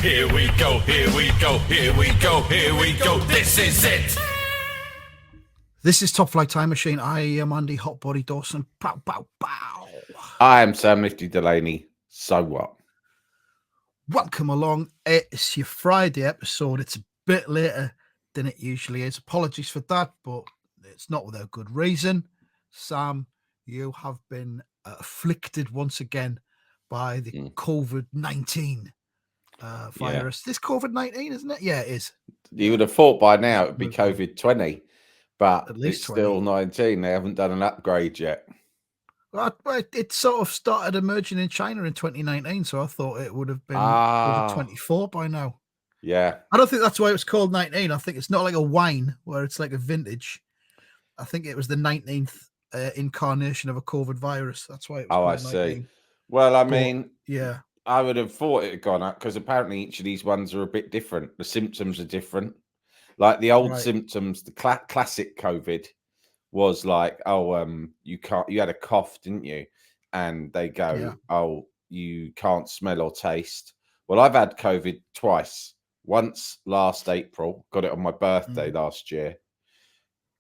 Here we go, here we go, here we go, here we go. This is it. This is Top Flight Time Machine. I am Andy Hotbody Dawson. Pow, pow, pow. I am Sam Nifty Delaney. So what? Welcome along. It's your Friday episode. It's a bit later than it usually is. Apologies for that, but it's not without good reason. Sam, you have been afflicted once again by the COVID-19 virus. This COVID-19, isn't it? Yeah, it is. You would have thought by now it would be COVID-20, but At least it's 20. still 19. They haven't done an upgrade yet. Well, it sort of started emerging in China in 2019, so I thought it would have been over 24 by now. Yeah. I don't think that's why it was called 19. I think it's not like a wine where it's like a vintage. I think it was the 19th incarnation of a COVID virus. That's why it was called 19. See. Well, I mean, yeah, I would have thought it had gone up because apparently each of these ones are a bit different. The symptoms are different. Like the old symptoms, the classic COVID was like, you had a cough, didn't you? And they go, you can't smell or taste. Well, I've had COVID twice. Once last April, got it on my birthday last year.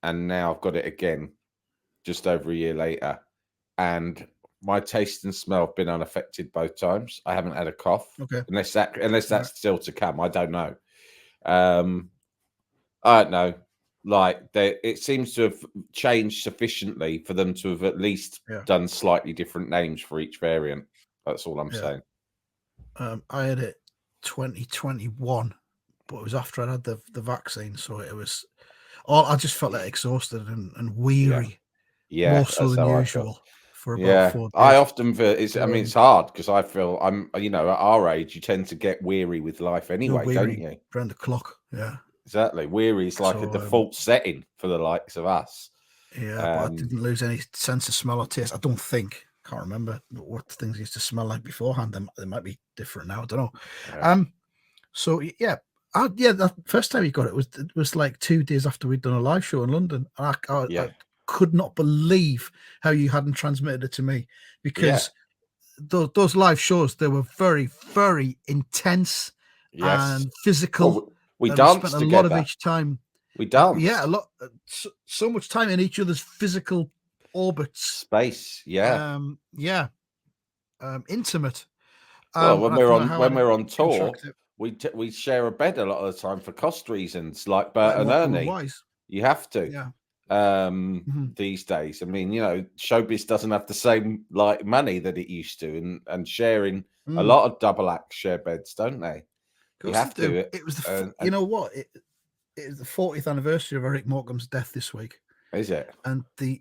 And now I've got it again, just over a year later. And my taste and smell have been unaffected both times. I haven't had a cough. Okay. Unless that's still to come. I don't know. I don't know. Like it seems to have changed sufficiently for them to have at least done slightly different names for each variant. That's all I'm saying. I had it 2021, but it was after I had the vaccine, so it was I just felt like exhausted and weary. Yeah, more so than usual. For about 4 days. I often feel it's hard because I feel I'm at our age you tend to get weary with life anyway, don't you? Around the clock, yeah. Exactly. Weary is like a default setting for the likes of us. Yeah, but I didn't lose any sense of smell or taste. I don't think. Can't remember what things used to smell like beforehand. They might be different now. I don't know. Yeah. So the first time you got it was like 2 days after we'd done a live show in London. And I could not believe how you hadn't transmitted it to me because those live shows, they were very, very intense and physical. Well, we danced spent a together. lot of each time. We danced. Yeah, a lot. So much time in each other's physical orbits. Space. Yeah. Intimate. Well, when we're on tour, we share a bed a lot of the time for cost reasons, like Bert and Ernie. You have to. Yeah. These days, I mean, showbiz doesn't have the same like money that it used to, and sharing a lot of double act share beds, don't they? You have to. It was you know what? It is the 40th anniversary of Eric Morecambe's death this week. Is it? And the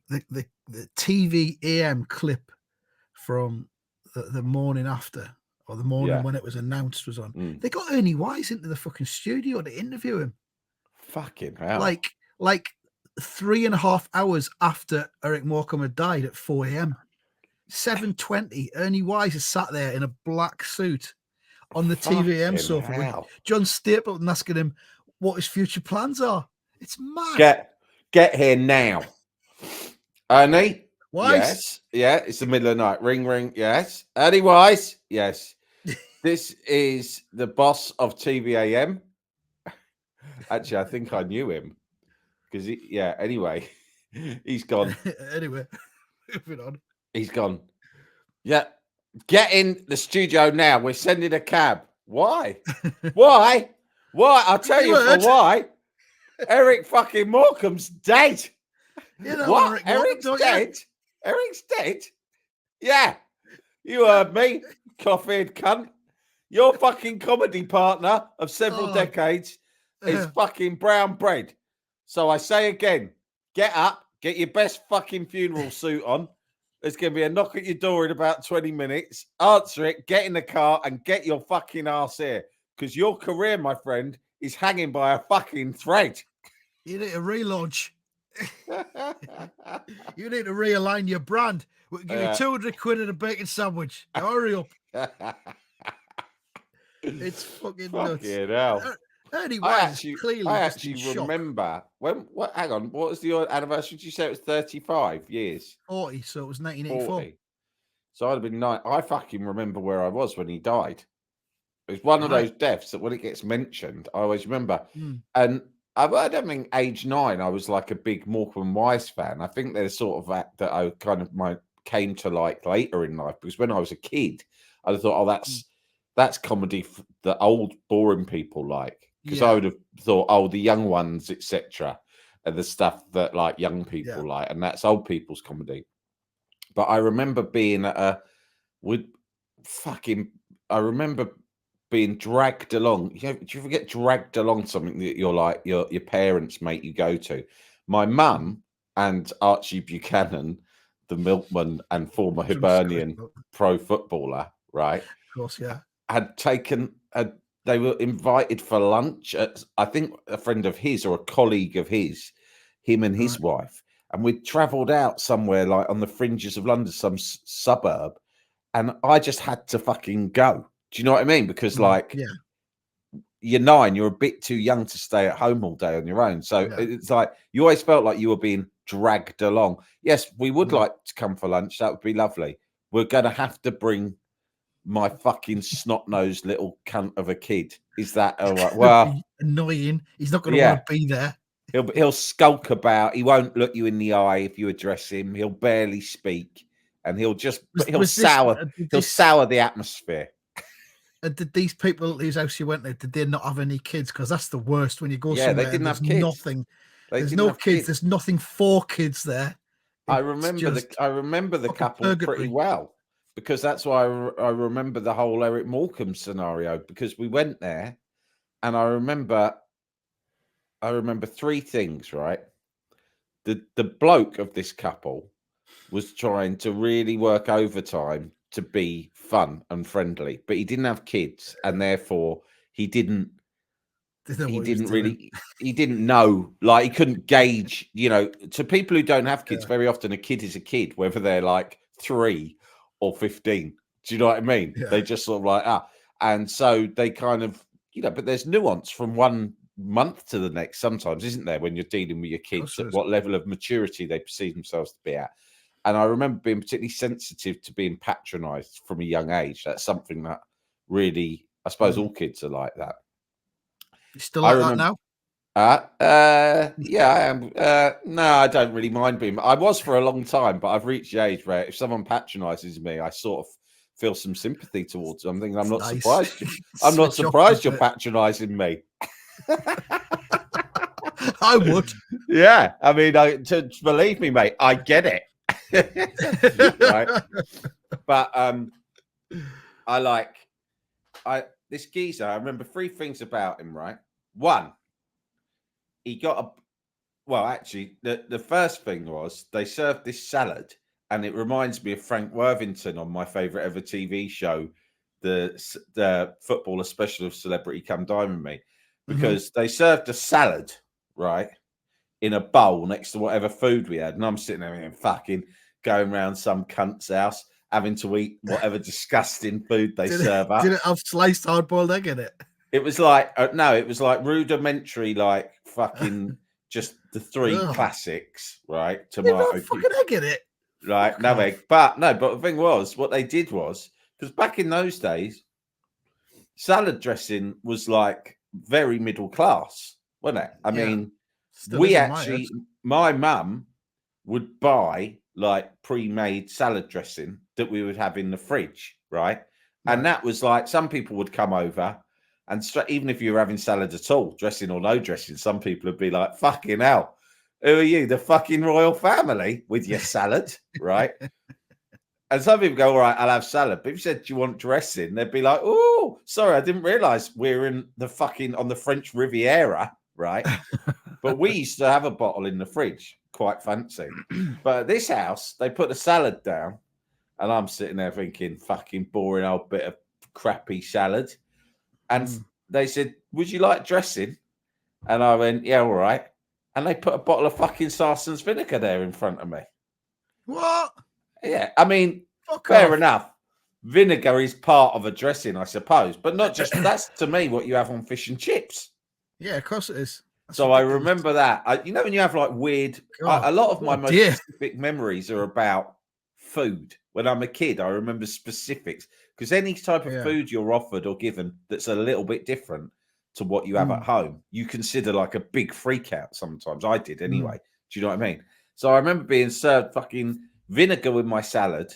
TV AM clip from the morning after, or the morning when it was announced, was on. They got Ernie Wise into the fucking studio to interview him. Fucking hell! Like 3.5 hours after Eric Morecambe had died at 4 a.m. 7:20, Ernie Wise is sat there in a black suit on the TVM sofa with John Stapleton asking him what his future plans are. It's mad. Get here now. Ernie? Wise? Yes. Yeah, it's the middle of the night. Ring, ring. Yes. Ernie Wise? Yes. This is the boss of TVAM. Actually, I think I knew him. Because anyway, he's gone. Anyway, moving on. He's gone. Yeah. Get in the studio now. We're sending a cab. Why? Why? I'll tell you for why. Eric fucking Morecambe's dead. What? Eric's dead? Eric's dead? Yeah. You heard me, coffee-head cunt. Your fucking comedy partner of several decades is fucking brown bread. So I say again, get up, get your best fucking funeral suit on. There's going to be a knock at your door in about 20 minutes. Answer it, get in the car and get your fucking ass here. Because your career, my friend, is hanging by a fucking thread. You need to relaunch. You need to realign your brand. We'll give you 200 quid and a bacon sandwich. Hurry up. It's fucking nuts. Hell. Anyway, I actually remember hang on, what was the anniversary? Did you say it was 35 years? 40, so it was 1984. 40. So I'd have been 9. I fucking remember where I was when he died. It's one of Right. those deaths that when it gets mentioned, I always remember. Mm. And I don't think age 9, I was like a big Morecambe Wise fan. I think there's sort of that I kind of came to like later in life, because when I was a kid, I thought, oh, that's comedy that old boring people like. Because I would have thought, oh, the young ones, etc., are the stuff that like young people like, and that's old people's comedy. But I remember being at I remember being dragged along. Do you ever get dragged along something that you're like your parents make you go to? My mum and Archie Buchanan, the milkman and former Hibernian pro footballer, right? Of course, yeah. They were invited for lunch at, I think, a friend of his or a colleague of his, him and his wife. And we'd travelled out somewhere like on the fringes of London, some suburb, and I just had to fucking go. Do you know what I mean? Because like, you're 9, you're a bit too young to stay at home all day on your own. So it's like you always felt like you were being dragged along. Yes, we would like to come for lunch. That would be lovely. We're going to have to bring my fucking snot-nosed little cunt of a kid. Is that all right? Well, annoying. He's not going to want to be there. He'll skulk about. He won't look you in the eye if you address him. He'll barely speak, and he'll sour the atmosphere. And did these people whose house you went to, did they not have any kids? Because that's the worst when you go somewhere. They didn't have kids. Nothing. There's no kids. There's nothing for kids there. I remember the couple pretty well, because that's why I remember the whole Eric Morecambe scenario, because we went there, and I remember 3 things, right? The bloke of this couple was trying to really work overtime to be fun and friendly, but he didn't have kids, and therefore he didn't know, like, he couldn't gauge, to people who don't have kids, very often a kid is a kid, whether they're like 3 or 15. Do you know what I mean? They just sort of like, and so they kind of, but there's nuance from one month to the next sometimes, isn't there, when you're dealing with your kids, at what level of maturity they perceive themselves to be at. And I remember being particularly sensitive to being patronized from a young age. That's something that really, I suppose all kids are like that. You still like that now? Yeah, I am. No, I don't really mind being. I was for a long time, but I've reached the age where if someone patronizes me, I sort of feel some sympathy towards them. I'm thinking, I'm not surprised. I'm not surprised you're patronizing me. I would. Yeah, I mean, believe me, mate, I get it. Right, but this geezer. I remember 3 things about him. Right, 1, he got actually, the first thing was they served this salad, and it reminds me of Frank Worthington on my favorite ever TV show, the footballer special of Celebrity Come Dine With Me, because they served a salad, right, in a bowl next to whatever food we had, and I'm sitting there and fucking going around some cunt's house having to eat whatever disgusting food they serve up. Did it have sliced hard-boiled egg in it? It was like no, it was like rudimentary, like fucking just the 3 classics, right? Tomato, fucking egg in it, right? No egg, but the thing was, what they did was, because back in those days, salad dressing was like very middle class, wasn't it? I mean, my mum would buy like pre-made salad dressing that we would have in the fridge, right? And that was like, some people would come over, and even if you were having salad at all, dressing or no dressing, some people would be like, fucking hell, who are you, the fucking royal family with your salad, right? And some people go, all right, I'll have salad. But if you said, do you want dressing? They'd be like, oh, sorry, I didn't realize we're on the French Riviera, right? But we used to have a bottle in the fridge, quite fancy. But at this house, they put the salad down, and I'm sitting there thinking, fucking boring old bit of crappy salad. And they said, would you like dressing? And I went, yeah, all right. And they put a bottle of fucking Sarson's vinegar there in front of me. What? Yeah, I mean, fair enough. Vinegar is part of a dressing, I suppose, but not just, that's to me what you have on fish and chips. Yeah, of course it is. That's so ridiculous. I remember that. When you have like weird, a lot of my most specific memories are about food. When I'm a kid, I remember specifics, because any type of food you're offered or given that's a little bit different to what you have at home, you consider like a big freak out sometimes. I did anyway. Do you know what I mean? So I remember being served fucking vinegar with my salad.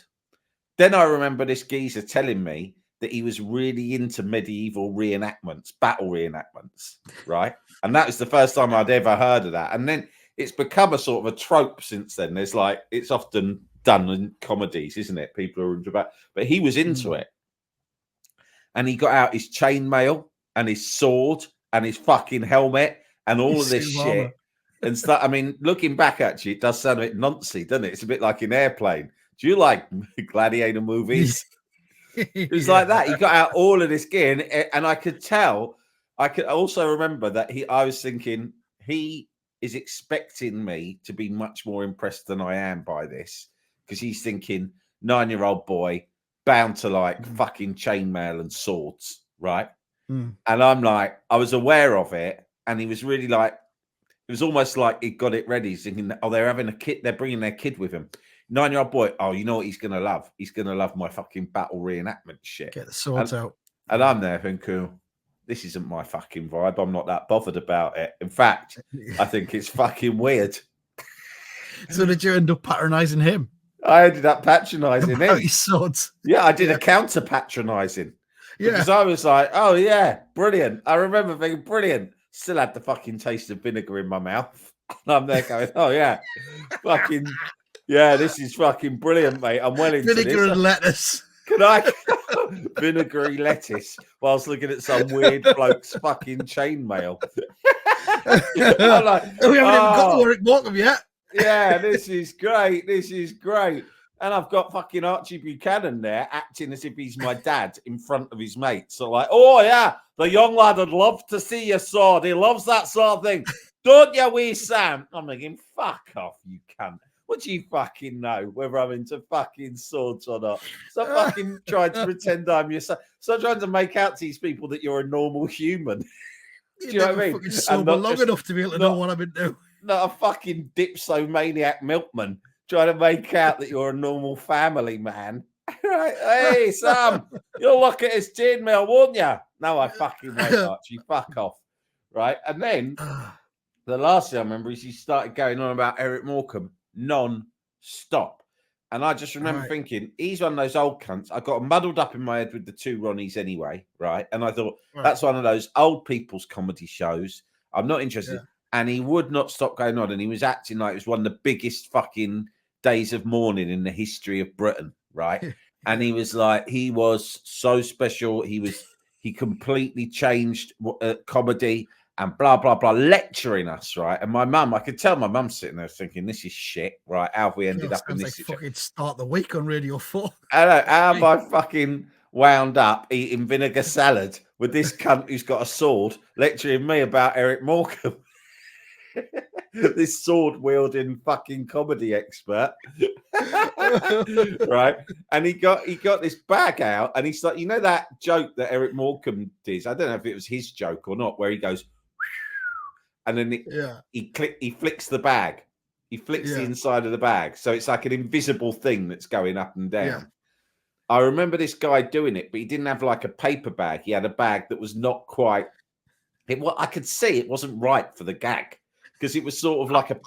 Then I remember this geezer telling me that he was really into medieval reenactments, battle reenactments, right? And that was the first time I'd ever heard of that. And then it's become a sort of a trope since then. There's like, it's often done in comedies, isn't it? People are into that. But he was into it. And he got out his chainmail and his sword and his fucking helmet and all of this shit. And stuff. I mean, looking back, actually, it does sound a bit noncy, doesn't it? It's a bit like an Airplane. Do you like gladiator movies? It was like that. He got out all of this gear, and I could tell. I could also remember that I was thinking he is expecting me to be much more impressed than I am by this, because he's thinking 9-year-old boy bound to like fucking chainmail and swords, right? And I'm like, I was aware of it, and he was really like, it was almost like he got it ready. He's thinking, oh, they're having a kid, they're bringing their kid with him. 9-year-old boy, oh, you know what he's going to love? He's going to love my fucking battle reenactment shit. Get the swords out. And I'm there thinking, this isn't my fucking vibe. I'm not that bothered about it. In fact, I think it's fucking weird. So did you end up patronising him? I ended up patronising him. His swords. Yeah, I did a counter patronising. Because I was like, oh, yeah, brilliant. I remember thinking, brilliant. Still had the fucking taste of vinegar in my mouth. And I'm there going, oh, yeah, fucking... Yeah, this is fucking brilliant, mate. I'm well into vinegar this. And lettuce. Can I vinegary lettuce whilst looking at some weird bloke's fucking chainmail? I'm like, we haven't even got to Eric Morecambe yet. Yeah, this is great. This is great. And I've got fucking Archie Buchanan there acting as if he's my dad in front of his mates. So like, oh yeah, the young lad would love to see your sword. He loves that sort of thing. Don't you, wee Sam? I'm thinking, fuck off, you cunt. What do you fucking know whether I'm into fucking swords or not? So fucking trying to pretend I'm your son. So trying to make out to these people that you're a normal human. Do you know what I mean? Sober long enough to be able to know what I've been doing. Not a fucking dipsomaniac milkman trying to make out that you're a normal family man. Right? Hey, Sam, you'll look at his chainmail, won't you? No, I fucking won't, Archie. Fuck off. Right? And then the last thing I remember is he started going on about Eric Morecambe non-stop. And I just remember thinking, he's one of those old cunts. I got muddled up in my head with the two Ronnies anyway, right? And I thought, that's one of those old people's comedy shows. I'm not interested. Yeah. And he would not stop going on. And he was acting like it was one of the biggest fucking days of mourning in the history of Britain, right? And he was like, he was so special. He completely changed comedy. And blah, blah, blah, lecturing us, right? And my mum, I could tell my mum's sitting there thinking, this is shit, right? How have we ended up in this situation? Fucking start the week on Radio 4. I know, how have I fucking wound up eating vinegar salad with this cunt who's got a sword lecturing me about Eric Morecambe? This sword-wielding fucking comedy expert. Right? And he got this bag out, and he's like, you know that joke that Eric Morecambe did? I don't know if it was his joke or not, where he goes, and then he flicks the bag. He flicks the inside of the bag. So it's like an invisible thing that's going up and down. Yeah. I remember this guy doing it, but he didn't have like a paper bag. He had a bag that was not quite... I could see it wasn't right for the gag, because it was sort of like a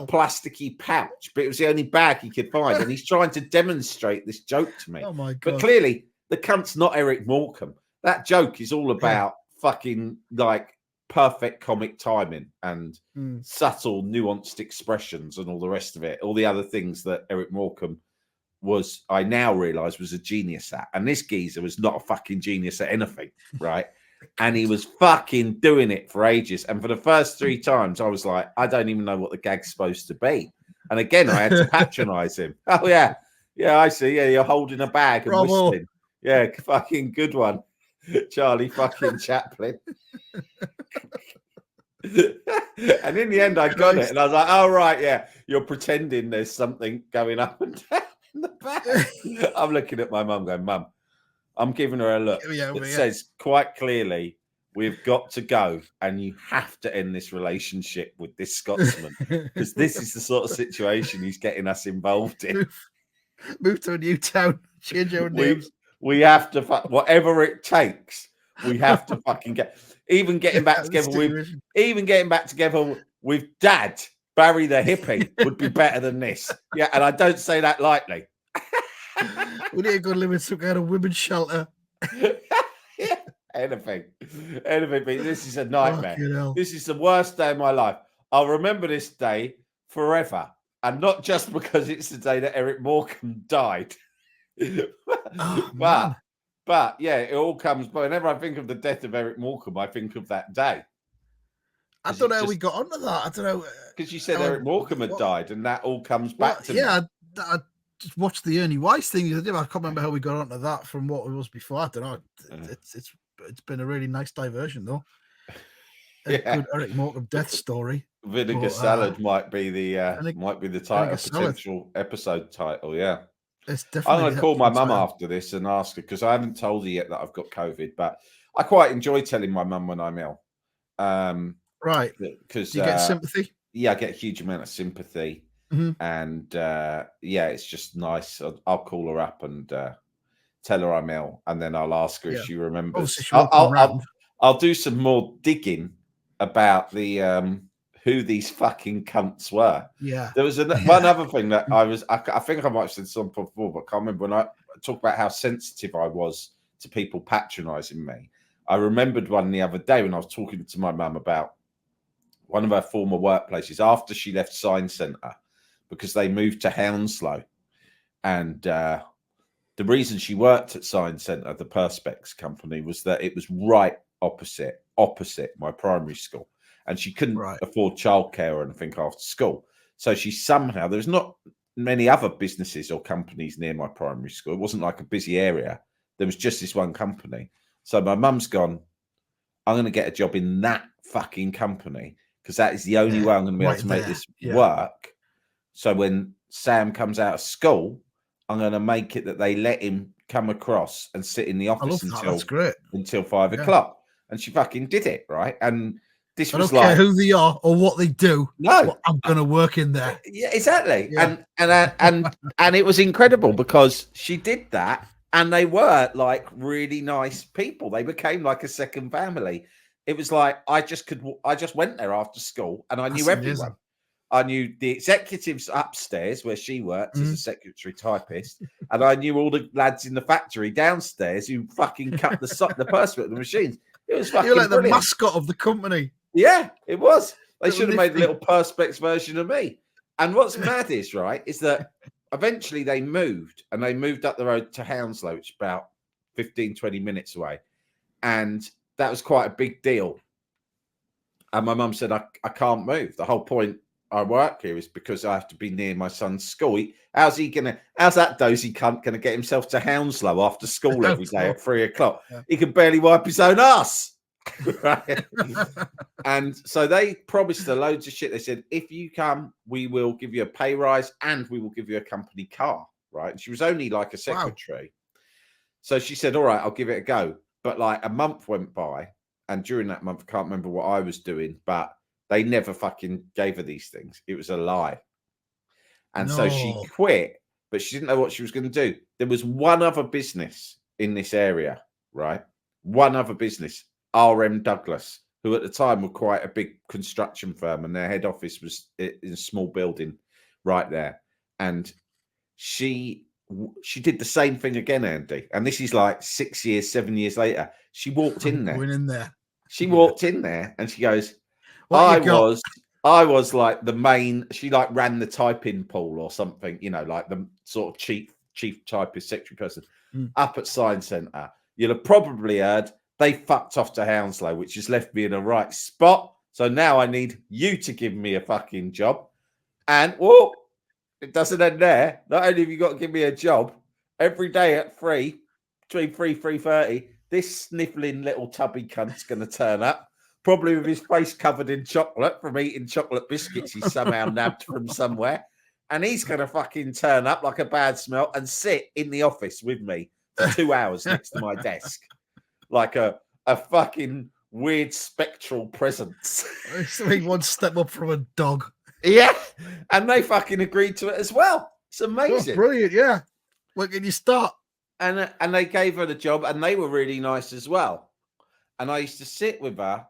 plasticky pouch, but it was the only bag he could find. And he's trying to demonstrate this joke to me. Oh my God. But clearly, the cunt's not Eric Morecambe. That joke is all about fucking like perfect comic timing and subtle, nuanced expressions and all the rest of it. All the other things that Eric Morecambe was, I now realise, was a genius at. And this geezer was not a fucking genius at anything, right? And he was fucking doing it for ages. And for the first 3 times, I was like, I don't even know what the gag's supposed to be. And again, I had to patronise him. Oh, yeah. Yeah, I see. Yeah, you're holding a bag and whistling. Yeah, fucking good one. Charlie fucking Chaplin. And in the end, I got it. And I was like, oh, right, yeah. You're pretending there's something going up and down in the bag. I'm looking at my mum going, Mum, I'm giving her a look that says quite clearly, we've got to go and you have to end this relationship with this Scotsman, because this is the sort of situation he's getting us involved in. Move to a new town, change our names. We have to whatever it takes. We have to fucking getting back together with Dad, Barry the hippie would be better than this. Yeah, and I don't say that lightly. We need to go live in some kind of women's shelter. Yeah, anything. But this is a nightmare. Oh, this is the worst day of my life. I'll remember this day forever, and not just because it's the day that Eric Morecambe died. But yeah, it all comes. But whenever I think of the death of Eric Morecambe, I think of that day. I don't know how we got onto that. I don't know because you said Eric Morecambe had died, and that all comes back to me. I just watched the Ernie Weiss thing. I can't remember how we got onto that from what it was before. I don't know. It's been a really nice diversion though. A good Eric Morecambe death story. Vinegar Salad might be the title, potential episode title. Yeah. It's definitely. I'm going to call my mum after this and ask her, because I haven't told her yet that I've got COVID, but I quite enjoy telling my mum when I'm ill. Right. Because you get sympathy? Yeah, I get a huge amount of sympathy. Mm-hmm. And it's just nice. I'll call her up and tell her I'm ill, and then I'll ask her if she remembers. I'll do some more digging about the who these fucking cunts were. Yeah. There was one other thing that I think I might have said something before, but I can't remember. When I talk about how sensitive I was to people patronizing me, I remembered one the other day when I was talking to my mum about one of her former workplaces after she left Sign Centre, because they moved to Hounslow. And the reason she worked at Sign Centre, the Perspex company, was that it was right opposite my primary school. And she couldn't afford childcare or anything after school. So she somehow, there's not many other businesses or companies near my primary school. It wasn't like a busy area. There was just this one company. So my mum's gone, I'm going to get a job in that fucking company, because that is the only way I'm going to be able to make this work. So when Sam comes out of school, I'm going to make it that they let him come across and sit in the office until 5 o'clock. And she fucking did it, right? And this was like, I don't care who they are or what they do. No, I'm going to work in there. Yeah, exactly. Yeah. And it was incredible, because she did that, and they were like really nice people. They became like a second family. It was like I just went there after school, and I knew everyone. I knew the executives upstairs where she worked as a secretary typist, and I knew all the lads in the factory downstairs who fucking cut the purse with the machines. It was fucking like brilliant. The mascot of the company. Yeah, it was. They should have made a little Perspex version of me. And what's mad is that eventually they moved up the road to Hounslow, which is about 15, 20 minutes away. And that was quite a big deal. And my mum said, I can't move. The whole point I work here is because I have to be near my son's school. How's that dozy cunt going to get himself to Hounslow after school every day at 3 o'clock? Yeah. He can barely wipe his own ass. Right. And so they promised her loads of shit. They said, if you come, we will give you a pay rise and we will give you a company car. Right. And she was only like a secretary. Wow. So she said, all right, I'll give it a go. But like a month went by, and during that month, I can't remember what I was doing, but they never fucking gave her these things. It was a lie. And so she quit, but she didn't know what she was going to do. There was one other business in this area, right? One other business, RM Douglas, who at the time were quite a big construction firm, and their head office was in a small building right there. And she did the same thing again, Andy. And this is like 6 years, 7 years later. She walked in there. She walked in there and she goes, I was like the main, she like ran the typing pool or something, like the sort of chief typist secretary person up at Science Centre. You'll have probably heard they fucked off to Hounslow, which has left me in a right spot. So now I need you to give me a fucking job. And it doesn't end there. Not only have you got to give me a job, every day at 3, between 3:30, this sniffling little tubby cunt's going to turn up, probably with his face covered in chocolate from eating chocolate biscuits he somehow nabbed from somewhere. And he's going to fucking turn up like a bad smell and sit in the office with me for 2 hours next to my desk. Like a fucking weird spectral presence. One step up from a dog. Yeah. And they fucking agreed to it as well. It's amazing. Oh, brilliant, yeah. Where can you start? And they gave her the job, and they were really nice as well. And I used to sit with her,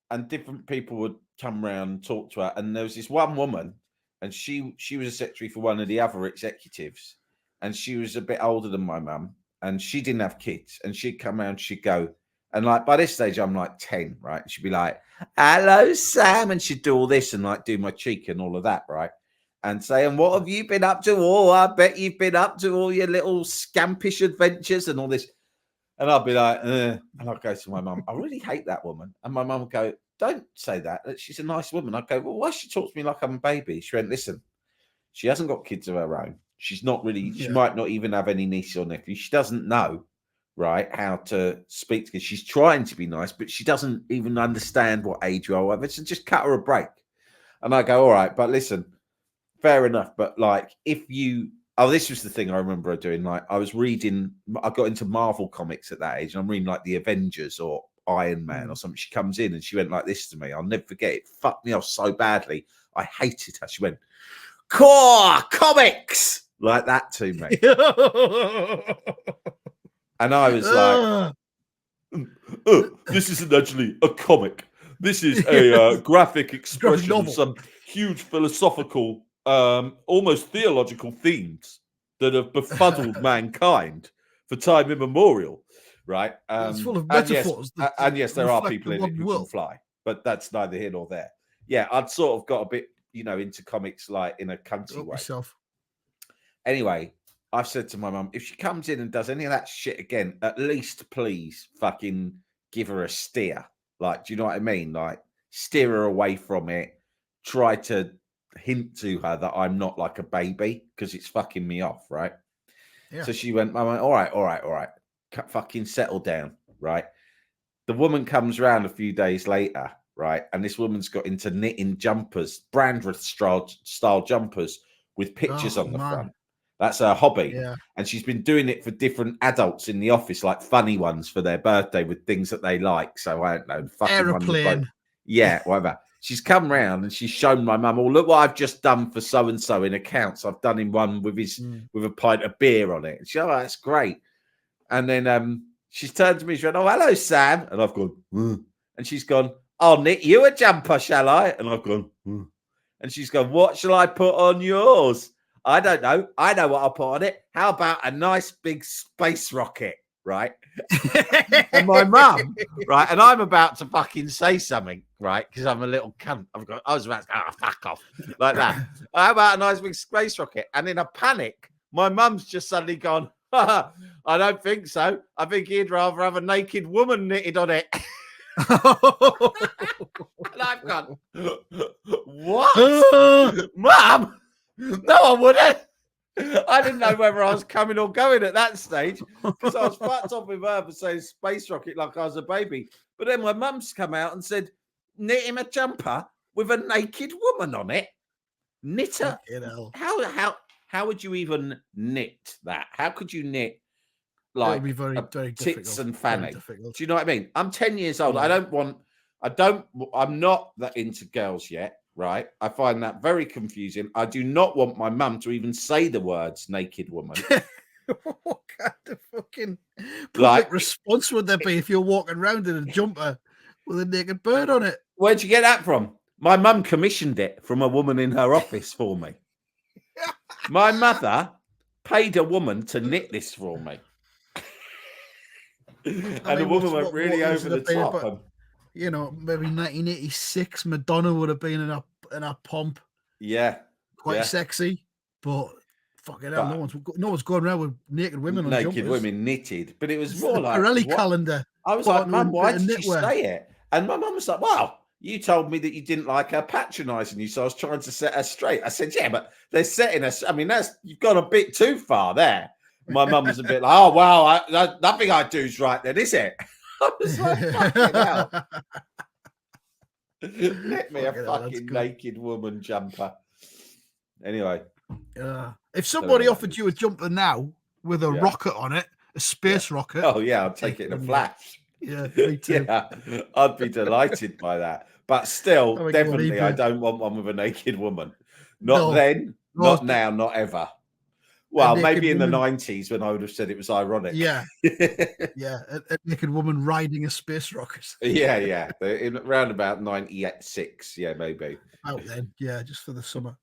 and different people would come round and talk to her. And there was this one woman, and she was a secretary for one of the other executives, and she was a bit older than my mum, and she didn't have kids. And she'd come around, she'd go, and like by this stage, I'm like 10, right? And she'd be like, "Hello, Sam," and she'd do all this and like do my cheek and all of that, right? And say, "And what have you been up to? Oh, I bet you've been up to all your little scampish adventures and all this." And I'd be like, and I'd go to my mum, "I really hate that woman." And my mum would go, "Don't say that. She's a nice woman." I'd go, "Well, why she talks to me like I'm a baby?" She went, "Listen, she hasn't got kids of her own. She's not really, she might not even have any niece or nephew. She doesn't know, right, how to speak to kids. She's trying to be nice, but she doesn't even understand what age you are, whatever. So just cut her a break." And I go, "All right, but listen, fair enough. But like, if you," this was the thing I remember her doing. Like, I got into Marvel comics at that age, and I'm reading like the Avengers or Iron Man or something. She comes in and she went like this to me. I'll never forget it. Fucked me off so badly. I hated her. She went, "Core comics," like that to me. And I was like, "This isn't actually a comic. This is a graphic expression of some huge philosophical, almost theological themes that have befuddled mankind for time immemorial." Right? It's full of metaphors. And yes, there are people in it who can fly, but that's neither here nor there. Yeah, I'd sort of got a bit, into comics like in a country way. Anyway, I've said to my mum, if she comes in and does any of that shit again, at least please fucking give her a steer. Like, do you know what I mean? Like, steer her away from it. Try to hint to her that I'm not like a baby, because it's fucking me off, right? Yeah. So she went, all right. Fucking settle down, right? The woman comes round a few days later, right? And this woman's got into knitting jumpers, Brandreth style jumpers with pictures on the front. That's her hobby. Yeah. And she's been doing it for different adults in the office, like funny ones for their birthday with things that they like. So I don't know. Fucking aeroplane. Yeah, whatever. She's come round and she's shown my mum, "Oh, look what I've just done for so-and-so in accounts. I've done him one with with a pint of beer on it." And she, "Oh, that's great." And then she's turned to me, she went, "Oh, hello, Sam." And I've gone, and she's gone, "I'll knit you a jumper, shall I?" And I've gone, and she's gone, "What shall I put on yours?" "I don't know. I know what I'll put on it. How about a nice big space rocket?" Right? And my mum, right? And I'm about to fucking say something, right? Because I'm a little cunt. I was about to go, fuck off. Like that. "How about a nice big space rocket?" And in a panic, my mum's just suddenly gone, "I don't think so. I think he'd rather have a naked woman knitted on it." And I've gone, "What? Mum? No, I wouldn't." I didn't know whether I was coming or going at that stage, because I was fucked off with her for saying space rocket like I was a baby. But then my mum's come out and said, "Knit him a jumper with a naked woman on it." Knitter? How would you even knit that? How could you knit like very tits and fanny? Do you know what I mean? I'm 10 years old. Yeah. I'm not that into girls yet. Right, I find that very confusing. I do not want my mum to even say the words "naked woman." What kind of fucking public response would there be if you're walking around in a jumper with a naked bird on it? Where'd you get that from? My mum commissioned it from a woman in her office for me. My mother paid a woman to knit this for me. And the woman went really over the top. Maybe 1986, Madonna would have been in a pomp. Yeah. Quite sexy, but fucking hell, no one's going around with naked women on jumpers. Naked women knitted, but it was more like Pirelli calendar. I was like, "Mum, why did you say it?" And my mum was like, "Well, you told me that you didn't like her patronising you, so I was trying to set her straight." I said, "Yeah, but they're setting us. I mean, you've gone a bit too far there." My mum was a bit like, "Oh, wow, nothing I do is right then, is it?" I was like, "Fucking hell." Let me a fucking naked woman jumper. Anyway. If somebody offered you a jumper now with a rocket on it, a space rocket. Oh, yeah, I'll take it in a flash. Yeah, me too. Yeah, I'd be delighted by that. But still, definitely, I don't want one with a naked woman. Not then, not now, not ever. Well, maybe in the 90s when I would have said it was ironic. Yeah. Yeah. A naked woman riding a space rocket. Yeah. Around about 96. Yeah, maybe. Out then. Yeah, just for the summer.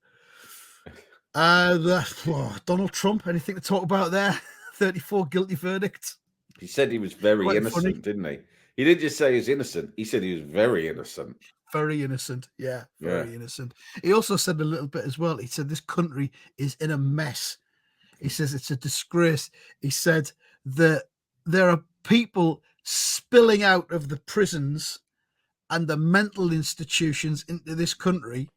Donald Trump, anything to talk about there? 34 guilty verdicts. He said he was very Quite innocent, funny. didn't he? He didn't just say he was innocent. He said he was very innocent. Very innocent. Yeah, very innocent. He also said a little bit as well. He said this country is in a mess. He says it's a disgrace. He said that there are people spilling out of the prisons and the mental institutions into this country,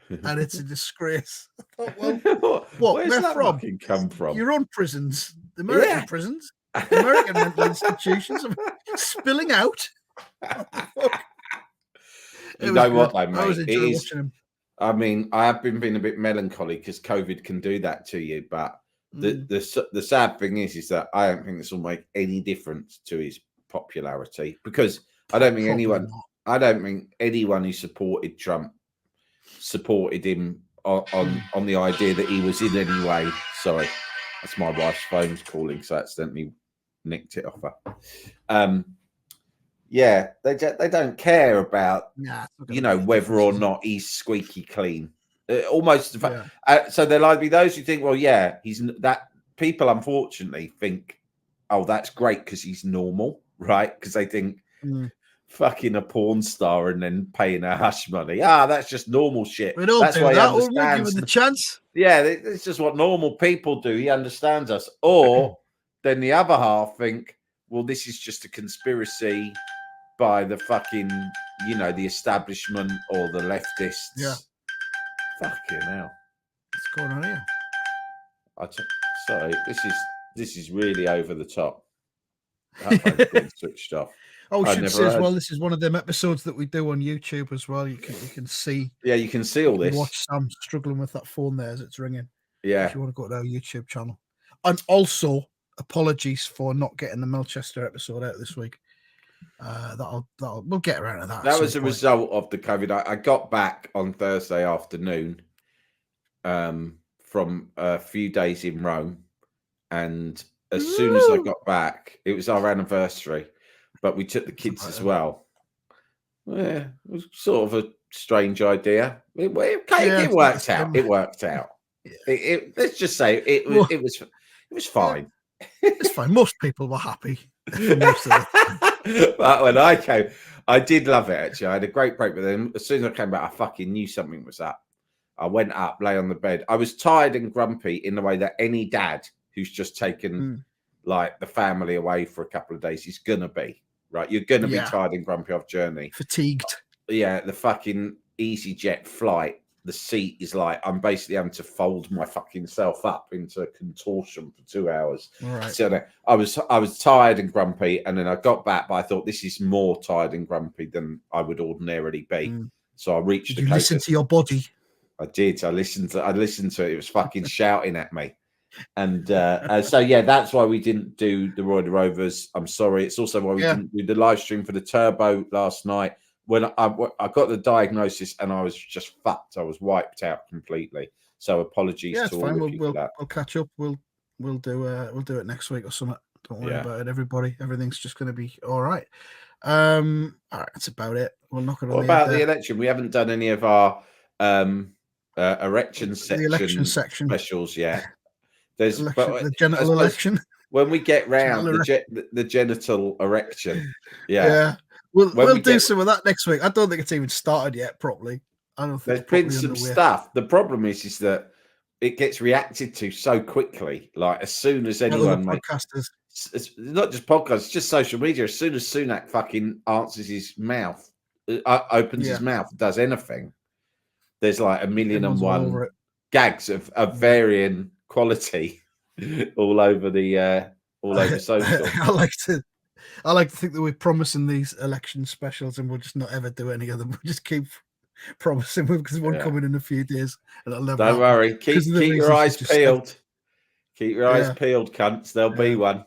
and it's a disgrace. I thought, well, what? Where's Where that from? fucking come from? Your own prisons, the American prisons, the American mental institutions are spilling out. What the fuck? You know what, though, mate? I was enjoying watching him. I mean, I have been being a bit melancholy because COVID can do that to you. But the sad thing is that I don't think this will make any difference to his popularity, because I don't think anyone who supported Trump supported him on the idea that he was in any way. Sorry, that's my wife's phone's calling, so I accidentally nicked it off her. Yeah, they don't care about whether or not he's squeaky clean. Almost, so there'll either be those who think, well, yeah, he's that. People unfortunately think, oh, that's great because he's normal, right? Because they think fucking a porn star and then paying a hush money. That's just normal shit. We don't that's do why that. We'll give him the chance. Yeah, it's just what normal people do. He understands us. Or then the other half think, well, this is just a conspiracy by the fucking, the establishment or the leftists. Yeah. Fucking hell. What's going on here? Sorry, this is really over the top. That phone's been switched off. Oh, I should say as well, this is one of them episodes that we do on YouTube as well. You can see. Yeah, you can see all this. Watch Sam struggling with that phone there as it's ringing. Yeah. If you want to go to our YouTube channel. And also, apologies for not getting the Melchester episode out this week. We'll get around to that. That was a result of the COVID. I got back on Thursday afternoon from a few days in Rome, and as soon as I got back, it was our anniversary, but we took the kids as well. Yeah, it was sort of a strange idea. It worked out. It worked out. Yeah. Let's just say it was fine. It's fine. Most people were happy. Most of But when I came, I did love it, actually. I had a great break, but then as soon as I came back, I fucking knew something was up. I went up, lay on the bed. I was tired and grumpy in the way that any dad who's just taken like the family away for a couple of days is gonna be, right? You're gonna be tired and grumpy off journey. Fatigued. Yeah, the fucking EasyJet flight. The seat is like, I'm basically having to fold my fucking self up into a contortion for 2 hours. Right. So I was tired and grumpy, and then I got back, but I thought this is more tired and grumpy than I would ordinarily be. So I reached. Did you listen to your body? I did. I listened to it. It was fucking shouting at me, and so yeah, that's why we didn't do the Roy the Rovers. I'm sorry. It's also why we didn't do the live stream for the Turbo last night. When I got the diagnosis and I was just fucked, I was wiped out completely. So apologies to all the people. We'll catch up. We'll do it next week or something. Don't worry about it, everybody. Everything's just going to be all right. All right, that's about it. We'll knock it on. What about the election? We haven't done any of our election section specials yet. There's the genital election. When we get round the genital erection, yeah. We'll do some of that next week. I don't think it's even started yet properly. I don't think there's been some stuff. The problem is that it gets reacted to so quickly. Like as soon as anyone podcasters, it's not just podcasts, it's just social media. As soon as Sunak fucking answers his mouth, opens his mouth, does anything, there's like 1,000,001 gags of varying quality all over social. I like to think that we're promising these election specials and we'll just not ever do any of them. We'll just keep promising them because one coming in a few days. And it'll never Don't worry. Keep your eyes peeled. Keep your eyes peeled, cunts. There'll be one.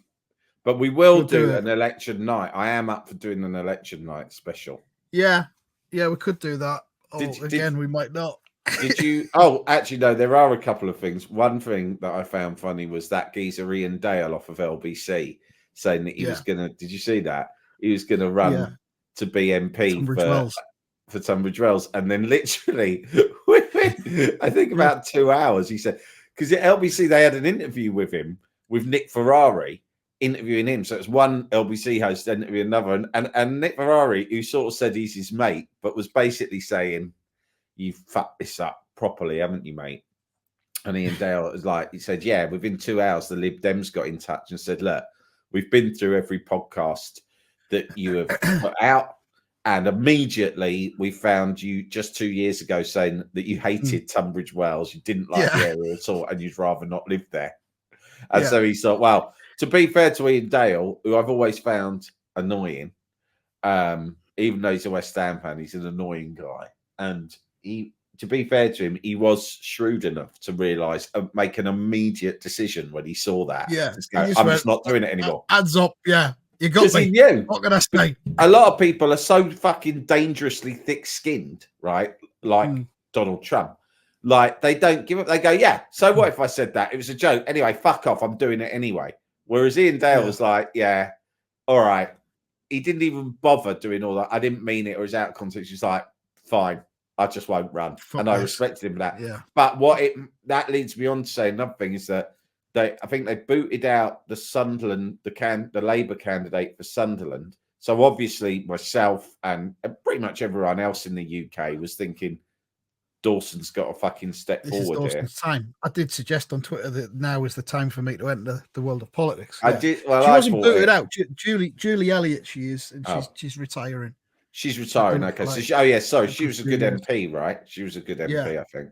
But we'll do an election night. I am up for doing an election night special. Yeah. Yeah, we could do that. We might not. Did you? Oh, actually, no. There are a couple of things. One thing that I found funny was that geezer Ian Dale off of LBC saying that he was gonna. Did you see that? He was gonna run to be MP Tunbridge Wells. for Tunbridge Wells, and then literally, within, I think about 2 hours, he said, because at LBC they had an interview with him with Nick Ferrari interviewing him. So it's one LBC host interviewing another, and Nick Ferrari, who sort of said he's his mate, but was basically saying, "You've fucked this up properly, haven't you, mate?" And Ian Dale was like, he said, "Yeah, within 2 hours, the Lib Dems got in touch and said, look, we've been through every podcast that you have put out. And immediately we found you just 2 years ago saying that you hated Tunbridge Wells, you didn't like the area at all, and you'd rather not live there." And so he thought, well, to be fair to Ian Dale, who I've always found annoying, even though he's a West Ham fan, he's an annoying guy. And to be fair to him, he was shrewd enough to realise, make an immediate decision when he saw that. Yeah, I'm just not doing it anymore. Hands up, you got me. What can I say? A lot of people are so fucking dangerously thick-skinned, right? Like Donald Trump. Like, they don't give up. They go, yeah, so what if I said that? It was a joke. Anyway, fuck off. I'm doing it anyway. Whereas Ian Dale was like, yeah, all right. He didn't even bother doing all that. I didn't mean it, or it's out of context. He's like, fine, I just won't run. And I respected him for that. Yeah. But that leads me on to say another thing is that I think they booted out the Sunderland, the Labour candidate for Sunderland. So obviously myself and pretty much everyone else in the UK was thinking Dawson's got to fucking step forward here. Dawson's time. I did suggest on Twitter that now is the time for me to enter the world of politics. I did. Well, she wasn't booted out. Julie Elliott, she is, and she's retiring. She's retiring. Okay. So she was a good MP, right? She was a good MP, I think.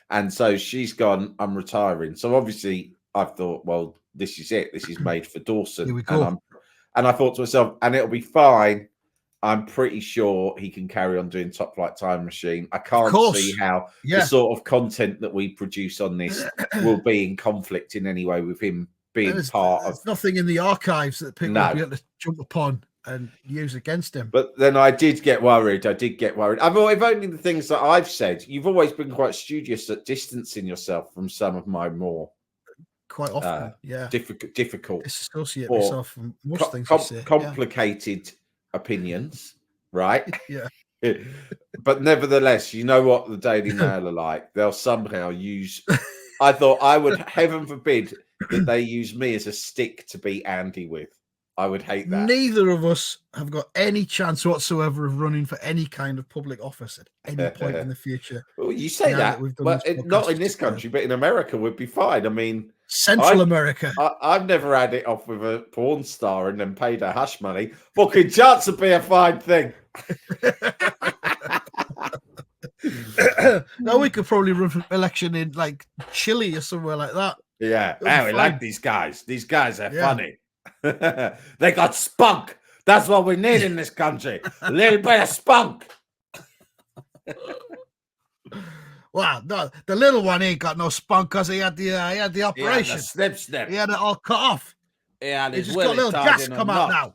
And so she's gone, I'm retiring. So obviously I've thought, well, this is it. This is made for Dawson. Here we go. And I thought to myself, and it'll be fine. I'm pretty sure he can carry on doing Top Flight Time Machine. I can't see how the sort of content that we produce on this will be in conflict in any way with him being part of. There's nothing in the archives that people will be able to jump upon and use against him. But then I did get worried. If only the things that I've said, you've always been quite studious at distancing yourself from some of my more quite often, difficult, disassociate myself from most things. Complicated opinions, right? Yeah. But nevertheless, you know what the Daily Mail are like. They'll somehow use. I thought I would, heaven forbid, that they use me as a stick to beat Andy with. I would hate that. Neither of us have got any chance whatsoever of running for any kind of public office at any point in the future. Well, you say that, but not in this country, but in America would be fine. I mean, Central America. I've never had it off with a porn star and then paid her hush money. Fucking chance would be a fine thing. No, we could probably run for election in like Chile or somewhere like that. Yeah, we like these guys. These guys are funny. They got spunk. That's what we need in this country. A little bit of spunk. Well, no, the little one ain't got no spunk because he had the operation. Snip. He had it all cut off. Yeah, he just got a little gas come out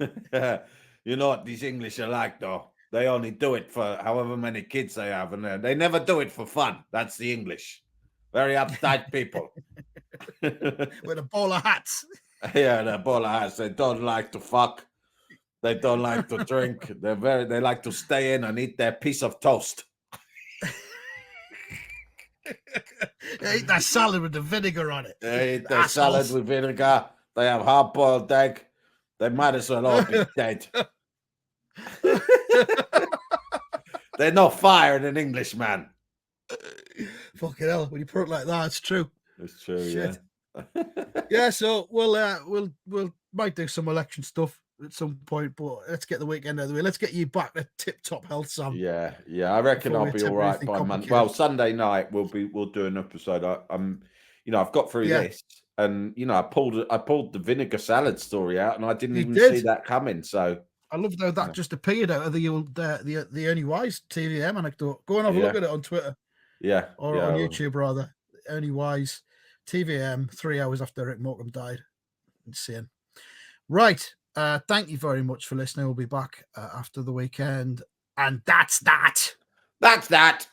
now. You know what these English are like, though. They only do it for however many kids they have, and they never do it for fun. That's the English. Very uptight people. With a bowl of hats. Yeah, the bowl of hats. They don't like to fuck. They don't like to drink. They like to stay in and eat their piece of toast. They eat that salad with the vinegar on it. They eat their salad with vinegar. They have hard-boiled egg. They might as well all be dead. They're not firing an Englishman. Fucking hell, when you put it like that, it's true. It's true, shit. Yeah, so we'll might do some election stuff at some point, but let's get the weekend out of the way. Let's get you back to tip-top health, Sam. Yeah. I reckon I'll be all right by Monday. Well, Sunday night we'll do an episode. I've got through this, and I pulled the Vinegar Salad story out, and I didn't even see that coming. So I loved how that just appeared out of the Ernie Wise TVM anecdote. Go and have a look at it on Twitter. Yeah. Or on YouTube, rather. Ernie Wise TVM 3 hours after Rick Morecambe died. Insane. Right. Thank you very much for listening. We'll be back after the weekend. And that's that. That's that.